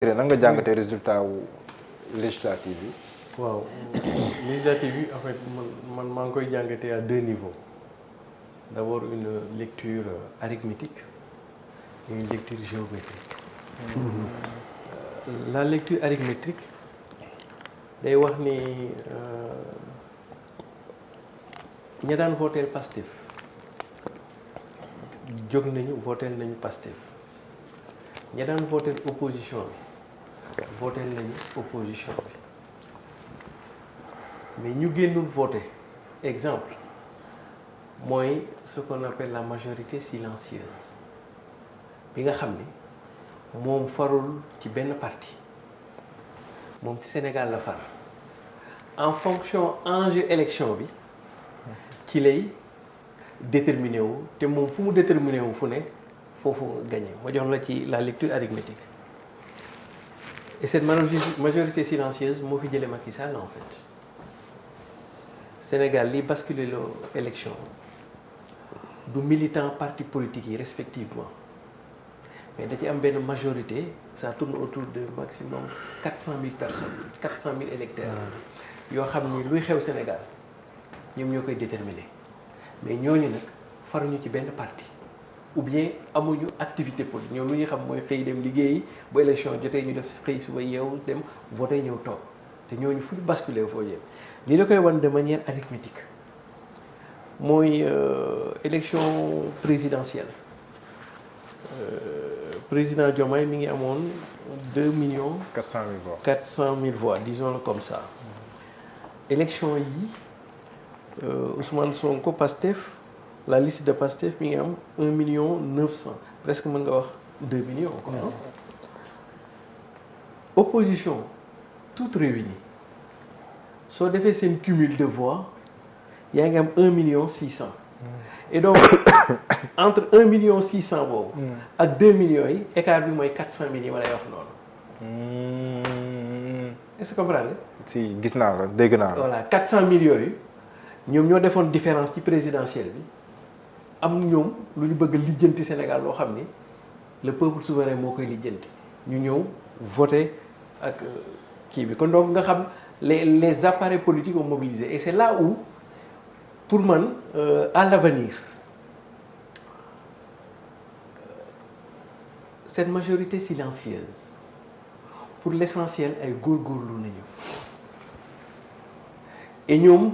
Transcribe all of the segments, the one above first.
nan nga jàngatee résultat wu législative yi. waaw législative yi en fait man maa ngi koy jàngatee à deux niveaux d'abord une lecture arithmétique et une lecture géométrique. La lecture arithmétique day wax ni ña daan voteel Pastef jóg nañu voteel nañu Pastef ña daan voteel opposition bi voteel nañu opposition bi mais ñu génnul voter exemple mooy ce qu'on appelle la majorité silencieuse bi nga xam ni moom farul ci benn parti moom ci Sénégal la far en fonction enjeu élection bi ci lay déterminé wu te moom fu mu déterminé wu fu ne foofu gagné ma jox la ci la lecture arithmétique et cette majorité silencieuse moo fi jëlee Macky Sall en fait Sénégal li basculé loo élection du militant parti politique yi respectivement mais da ci am benn majorité ça tourne autour de maximum 400 000 personnes 400 000 électeurs yoo xam ni luy xew Sénégal ñoom ñoo koy déterminer mais ñooñu nag faruñu ci benn parti ou bien amuñu activité politique ñoom lu ñuy xam mooy xëy dem liggéeyi bu élection jotee ñu def xëy suba yeewu dem voté ñëw toog te ñooñu fu ñu basculé foo jëm lii la koy wan de manière arithmétique mooy élection présidentielle président Diomaye mi ngi amoon 2 millions 400 000 voix 400 000 voix disons-le comme ça élection yi Ousmane Sonko Pastef la liste de Pastef mi ngi am 1 million 900 presque mën nga wax 2 millions quoi. Opposition toute réunie soo defee seen cumul de voix yaa ngi am 1 million 600 et donc entre 1 million 600 boobu ak 2 millions yi écart bi mooy 400 000 yi ma lay wax noonu est-ce que comprendre nga si gis naa la dégg naa la voilà 400 000 yooyu ñoom ñoo defoon différence ci présidentielle bi am ñoom lu ñu bëgg lijjanti Sénégal loo xam ni le peuple souverain moo koy lijjanti ñu ñëw voter ak kii bi kon donc nga xam les appareils politiques ont mobilisé et c'est là où pour man à l'avenir cette majorité silencieuse pour l'essentiel ay góorgóorlu nañu et ñoom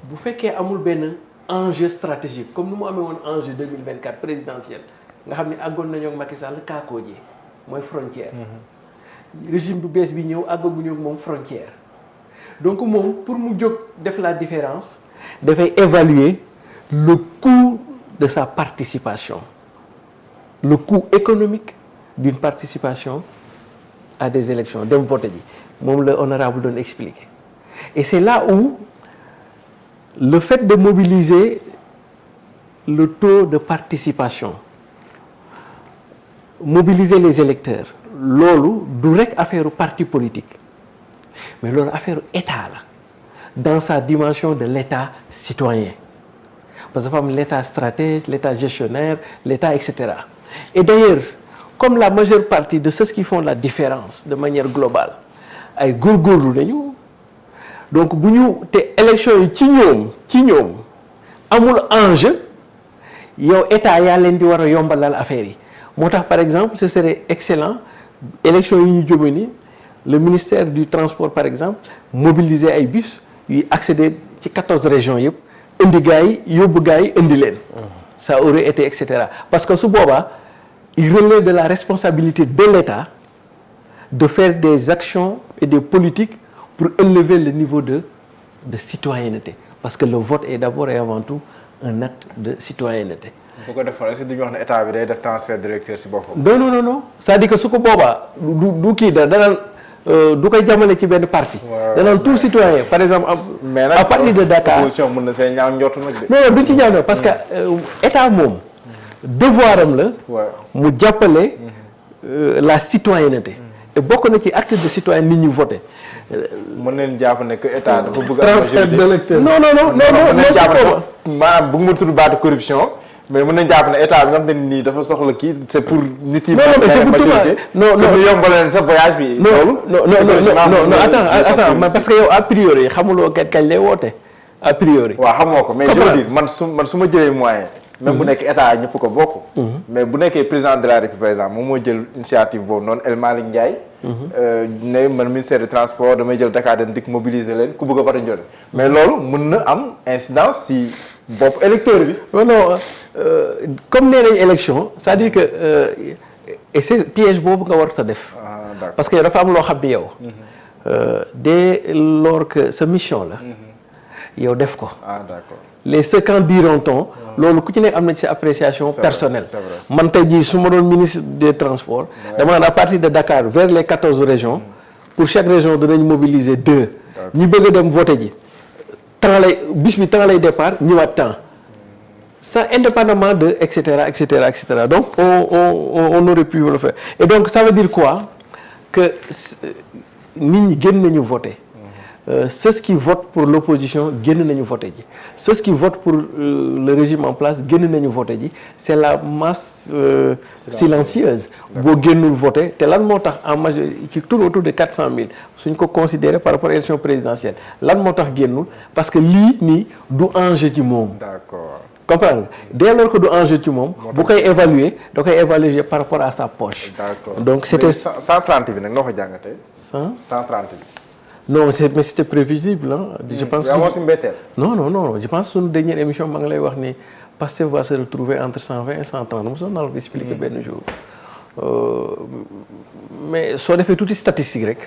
bu fekkee amul benn enjeu stratégique comme ni mu amee woon enjeu 2024 présidentiel nga xam ne àggoon nañoo ak Macky Sall kaakooje mooy frontière régime bu bees bi ñëw àggaguñu ak moom frontière donc moom pour mu jóg def la différence dafay évaluer le coût de sa participation le coût économique d'une participation à des élections dem voter ji moom la honorable doon expliquer et c'est là où le fait de mobiliser le taux de participation mobiliser les électeurs loolu du rek affaire parti politique mais loolu affaire état la dans sa dimension de l'état citoyen parce que dafa am l'état stratège l'état gestionnaire l'état etc. Et d'ailleurs comme la majeure partie de ceux qui font la différence de manière globale ay góorgóorlu nañu donc bu ñu te élection yi ci ñoom amul enjeu yow état yaa leen di war a yombalal affaire yi moo tax par exemple ce serait excellent élection yi ñu jóge ni le ministère du transport par exemple mobiliser ay bus yuy accéder ci 14 régions yëpp indi gars yi yóbbu gars yi indi leen ça aurait été etc. Parce que su boobaa il relève de la responsabilité de l'État de faire des actions et des politiques pour élever le niveau de citoyenneté parce que le vote est d'abord et avant tout un acte de citoyenneté. bu ko defoon est-ce que duñu wax ne état bi day def transfert directeur ci boppam. non c'est-à-dire que su ko boobaa du kii danaan du koy jamale ci benn parti. danaan tout citoyen par exemple à partir de Dakar. opposition mën na see ñaaw njortu nag de. non duñ ci ñaaw parce que état moom devoir am la. mu jàppale la citoyenneté. et bokk na ci acte de citoyen nit ñi voté. mën nañu jàpp ne que état dafa bëgg a majorité non mën nañu jàpp ne maanaam bëgg ma tudd baatu corruption mais mën nañu jàpp ne état bi nga xam ne nii dafa soxla kii c'est pour nit yi. non mais c'est pour ñu yombalal sa voyage bi. non attends parce que yow a priori xamuloo kañ lay woote a priori. waaw xamoo ko mais je veux dire man su ma jëlee moyen. même bu nekk état ñëpp ko bokk. mais bu nekkee président de la République par exemple moom moo jël initiative boobu noonu El Malick Ndiaye. ne man ministère du transport damay jël Dakar Dem Dikk mobiliser leen ku bëgg a vote jël mais loolu mën na am incidence si bopp électeur bi. non comme nee nañ élection c'est-à-dire que et c'est piège boobu nga warut a def. parce que dafa am loo xam ni yow. dès lors que sa mission la. yow def ko. D'accord. les ceux qu'en diront-on loolu ku ci nekk am na ci sa appréciation personnelle. man tey jii su ma doon ministre des transports. dama naan à partir de Dakar vers les 14 régions. pour chaque région danañ mobiliser 2. ñi bëgg a dem voter ji. temps lay bis bi temps lay départ ñëwaat temps. ça indépendamment de et cetera et cetera et cetera donc on aurait pu le faire et donc ça veut dire quoi que nit ñi génn nañu voter. Ceux qui votent pour l'opposition génn nañu voter ji ceux qui votent pour le régime en place génn nañu voter ji c'est la masse silencieuse boo génnul voter te lan moo tax en majorité qui tourne autour de 400 000 suñ ko considéré par rapport à l'élection présidentielle lan moo tax génnul parce que lii nii du enjeu ci moom. D'accord. comprendre dès lors que du enjeu ci moom bu koy évaluer da koy évaluer par rapport à sa poche. D'accord. donc c'était 130 bi nag noo ko jàngatee. 130 bi. non mais c'était prévisible hein. Je pense non je pense suñu dernière émission maa ngi lay wax ni Pastef va se retrouver entre 120 et 130 mosoon naa la ko expliquer benn jour mais soo defee tuuti statistique rek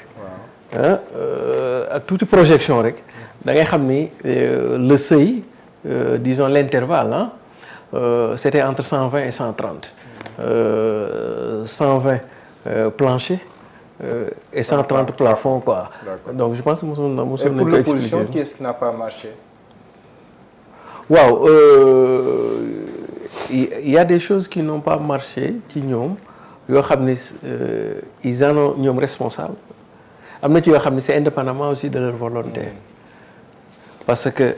ak tuuti projection rek da ngay xam ni le seuil disons l'intervalle c'était entre 120 et 130 120 plancher et 130 plafond quoi. Donc je pense que mosoon nañu ko expliquer. Et pour l'opposition, qui est-ce qui n'a pas marché? waaw il y a des choses qui n'ont pas marché ci ñoom yoo xam ni ils en ont ñoom responsable am na ci yoo xam ni c'est indépendamment aussi de leur volonté parce que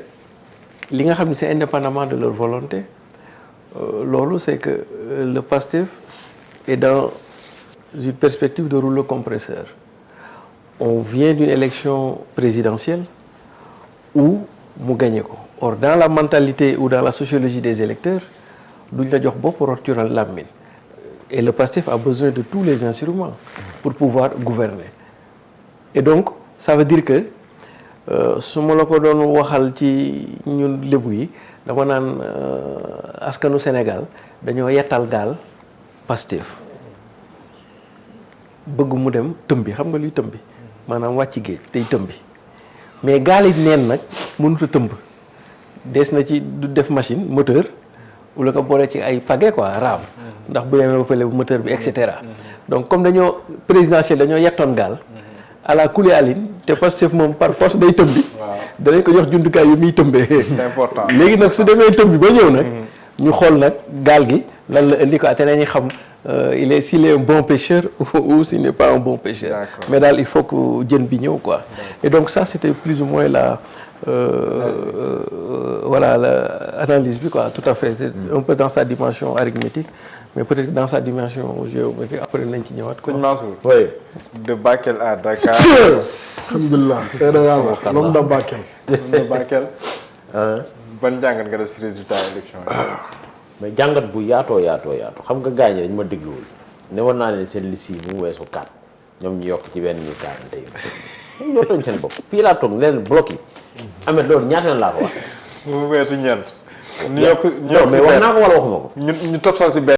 li nga xam ni c'est indépendamment de leur volonté loolu c'est que le PASTEF est dans une perspective de rouleau compresseur. On vient d'une élection présidentielle où mu gagné ko. Or dans la mentalité ou dans la sociologie des électeurs duñ la jox bopp roccural làmmiñ et le PASTEF a besoin de tous les instruments pour pouvoir gouverner. Et donc ça veut dire que su ma la ko doon waxal ci ñun lébu yi dama naan askanu Sénégal dañoo yettal gaal PASTEF. bëgg mu dem tëmbi xam nga luy tëmbi maanaam wàcc géej tey tëmbi mais gaal yi neen nag mënut a tëmb des na ci du def machine moteur wala nga boole ci ay pagaie quoi raam ndax bu yemee ba fële moteur bi et cetera donc comme dañoo présidentiel dañoo yettoon gaal à la coulée aline te Pastef moom par force day tëmbi danañ ko jox jumtukaay yu muy tëmbee c'est important léegi nag su demee tëmbi ba ñëw nag ñu xool nag gaal gi lan la indi ko te nañu xam s'il est un bon pêcheur ou s'il n'est pas un bon pêcheur. Mais daal il faut que jën bi ñëw quoi. Et donc ça c'était plus ou moins la voilà l'analyse bi quoi tout à fait c'est un peu dans sa dimension arithmétique mais peut-être que dans sa dimension géométrique après nañ ci ñëwaat quoi. Sëñ Mansour. Oui. De Bakel à Dakar. alhamdulilah. Sénégal moom da Bakel. De Bakel. ban jàngat nga def si résultat élection yi. mais jàngat bu yaatoo xam nga gaañ dañ ma dégluwul ne war naa leen seen liste yi mu weesu 4 ñoom ñu yokk ci benn ñu 40 yi ñoo tooñ seen bopp fii laa toog leen bloqué Ahmed loolu ñaata yoon laa ko wax. mu weesu ñeent. ñu yokk mais wax naa ko wala waxuma ko. ñu topsal si benn.